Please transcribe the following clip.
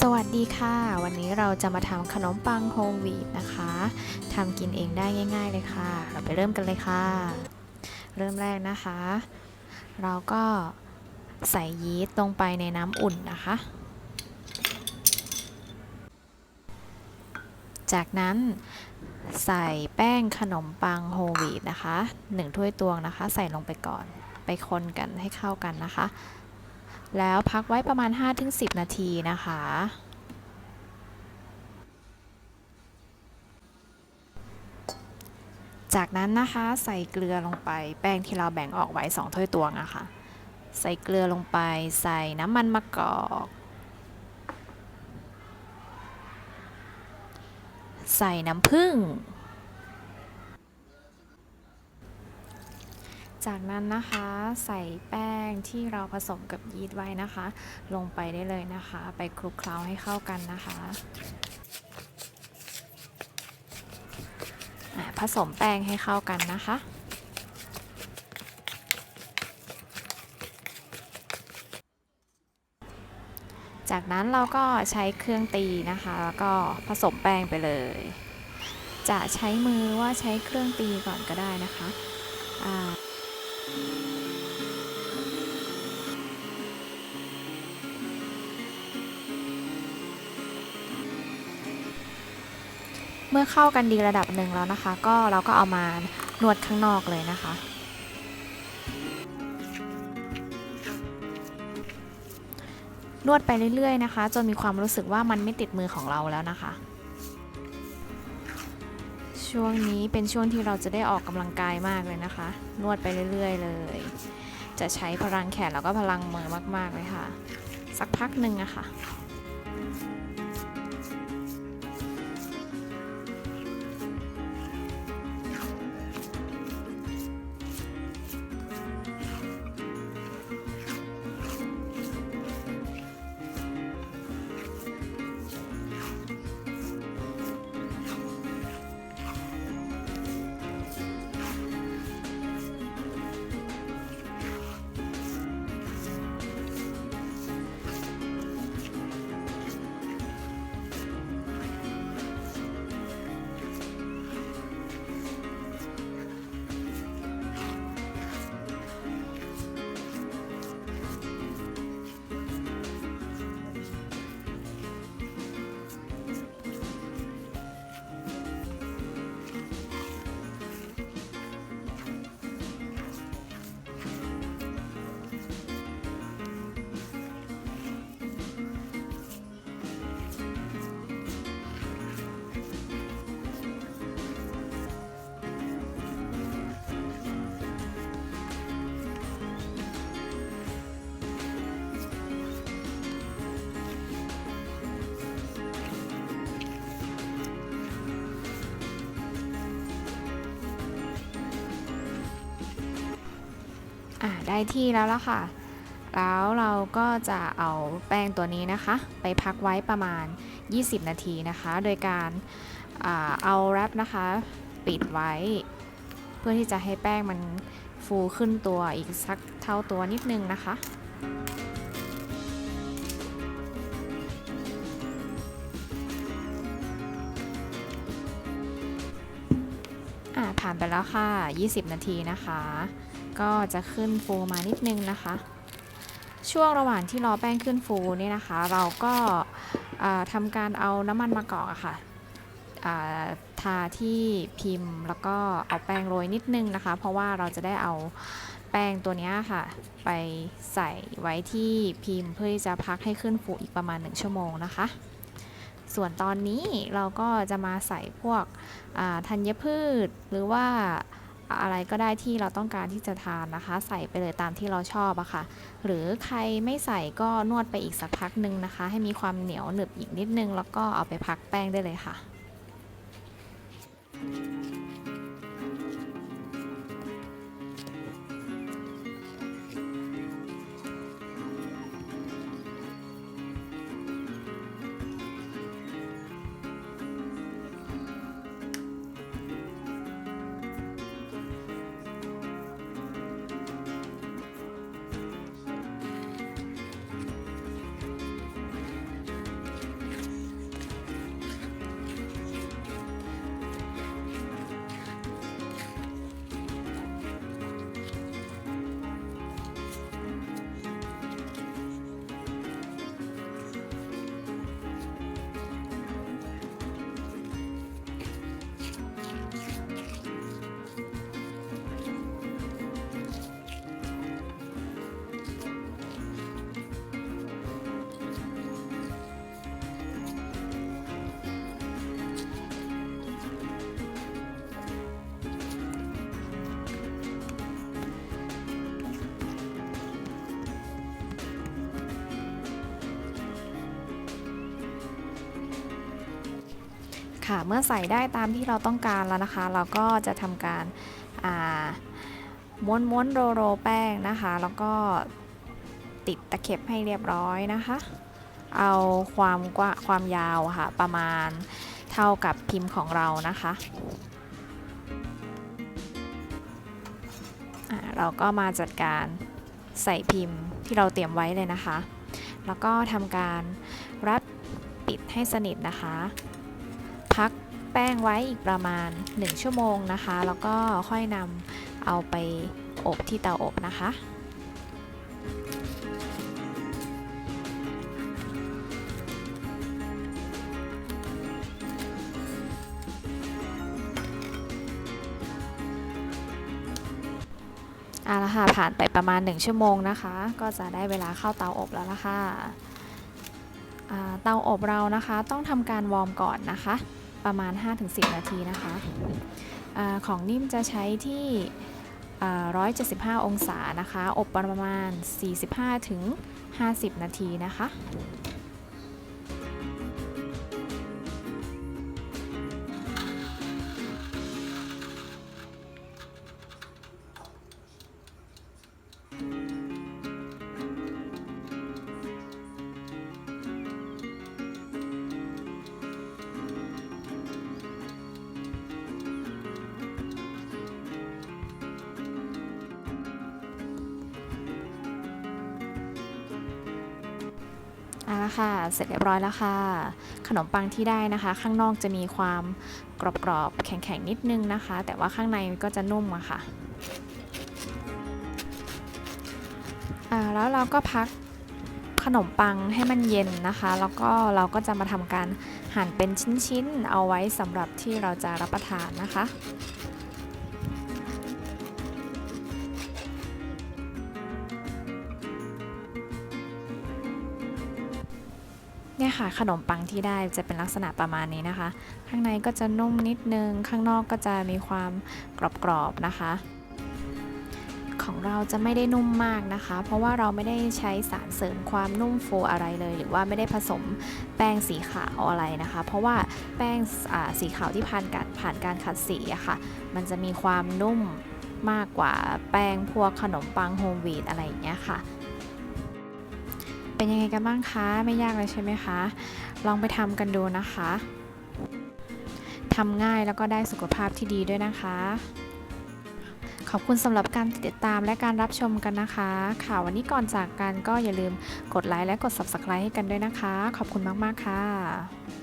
สวัสดีค่ะวันนี้เราจะมาทำขนมปังโฮมวีทนะคะทำกินเองได้ง่ายๆเลยค่ะเราไปเริ่มกันเลยค่ะเริ่มแรกนะคะเราก็ใส่ยีสต์ลงไปในน้ำอุ่นนะคะจากนั้นใส่แป้งขนมปังโฮมวีทนะคะ1 ถ้วยตวงนะคะใส่ลงไปก่อนไปคนกันให้เข้ากันนะคะแล้วพักไว้ประมาณ 5-10 นาทีนะคะจากนั้นนะคะใส่เกลือลงไปแป้งที่เราแบ่งออกไว้2 ถ้วยตวงอะค่ะใส่เกลือลงไปใส่น้ำมันมะกอกใส่น้ำผึ้งจากนั้นนะคะใส่แป้งที่เราผสมกับยีสต์ไว้นะคะลงไปได้เลยนะคะไปคลุกเคล้าให้เข้ากันนะคะผสมแป้งให้เข้ากันนะคะจากนั้นเราก็ใช้เครื่องตีนะคะแล้วก็ผสมแป้งไปเลยจะใช้มือว่าใช้เครื่องตีก่อนก็ได้นะคะเมื่อเข้ากันดีระดับหนึ่งแล้วนะคะเราก็เอามานวดข้างนอกเลยนะคะนวดไปเรื่อยๆนะคะจนมีความรู้สึกว่ามันไม่ติดมือของเราแล้วนะคะช่วงนี้เป็นช่วงที่เราจะได้ออกกำลังกายมากเลยนะคะนวดไปเรื่อยๆเลยจะใช้พลังแขนแล้วก็พลังมือมากๆเลยค่ะสักพักหนึ่งอะค่ะได้ที่แล้วล่ะค่ะแล้วเราก็จะเอาแป้งตัวนี้นะคะไปพักไว้ประมาณ20 นาทีนะคะโดยการเอาแรปนะคะปิดไว้เพื่อที่จะให้แป้งมันฟูขึ้นตัวอีกสักเท่าตัวนิดนึงนะคะผ่านไปแล้วค่ะ20 นาทีนะคะก็จะขึ้นฟูมานิดนึงนะคะช่วงระหว่างที่รอแป้งขึ้นฟูนี่นะคะเราก็ทำการเอาน้ำมันมะกอกค่ะทาที่พิมพ์แล้วก็เอาแป้งโรยนิดนึงนะคะเพราะว่าเราจะได้เอาแป้งตัวนี้ค่ะไปใส่ไว้ที่พิมพ์เพื่อที่จะพักให้ขึ้นฟูอีกประมาณ1 ชั่วโมงนะคะส่วนตอนนี้เราก็จะมาใส่พวกธัญพืชหรือว่าอะไรก็ได้ที่เราต้องการที่จะทานนะคะใส่ไปเลยตามที่เราชอบอะค่ะหรือใครไม่ใส่ก็นวดไปอีกสักพักหนึ่งนะคะให้มีความเหนียวหนึบอีกนิดนึงแล้วก็เอาไปพักแป้งได้เลยค่ะ ค่ะเมื่อใส่ได้ตามที่เราต้องการแล้วนะคะ เราก็จะทำการม้วนโรแป้งนะคะ แล้วก็ติดตะเข็บให้เรียบร้อยนะคะ เอาความยาวค่ะประมาณเท่ากับพิมพ์ของเรานะคะเราก็มาจัดการใส่พิมพ์ที่เราเตรียมไว้เลยนะคะแล้วก็ทำการรัดปิดให้สนิทนะคะพักแป้งไว้อีกประมาณ1ชั่วโมงนะคะแล้วก็ค่อยนำเอาไปอบที่เตาอบนะคะเอาละค่ะผ่านไปประมาณ1ชั่วโมงนะคะก็จะได้เวลาเข้าเตาอบแล้วละค่ะเตาอบเรานะคะต้องทำการวอร์มก่อนนะคะประมาณ 5-10 นาทีนะคะของนิ่มจะใช้ที่175 องศานะคะอบประมาณ 45-50 นาทีนะคะเอาละค่ะเสร็จเรียบร้อยแล้วค่ะขนมปังที่ได้นะคะข้างนอกจะมีความกรอบๆแข็งๆนิดนึงนะคะแต่ว่าข้างในก็จะนุ่มอะค่ะแล้วเราก็พักขนมปังให้มันเย็นนะคะแล้วก็เราก็จะมาทำการหั่นเป็นชิ้นๆเอาไว้สำหรับที่เราจะรับประทานนะคะเนี่ยค่ะขนมปังที่ได้จะเป็นลักษณะประมาณนี้นะคะข้างในก็จะนุ่มนิดนึงข้างนอกก็จะมีความกรอบๆนะคะของเราจะไม่ได้นุ่มมากนะคะเพราะว่าเราไม่ได้ใช้สารเสริมความนุ่มฟูอะไรเลยหรือว่าไม่ได้ผสมแป้งสีขาวอะไรนะคะเพราะว่าแป้งสีขาวที่ผ่านการขัดสีอะค่ะมันจะมีความนุ่มมากกว่าแป้งพวกขนมปังโฮมวีทอะไรอย่างเงี้ยค่ะเป็นยังไงกันบ้างคะไม่ยากเลยใช่ไหมคะลองไปทำกันดูนะคะทำง่ายแล้วก็ได้สุขภาพที่ดีด้วยนะคะขอบคุณสำหรับการติดตามและการรับชมกันนะคะค่ะวันนี้ก่อนจากกันก็อย่าลืมกดไลค์และกด Subscribe ให้กันด้วยนะคะขอบคุณมากๆค่ะ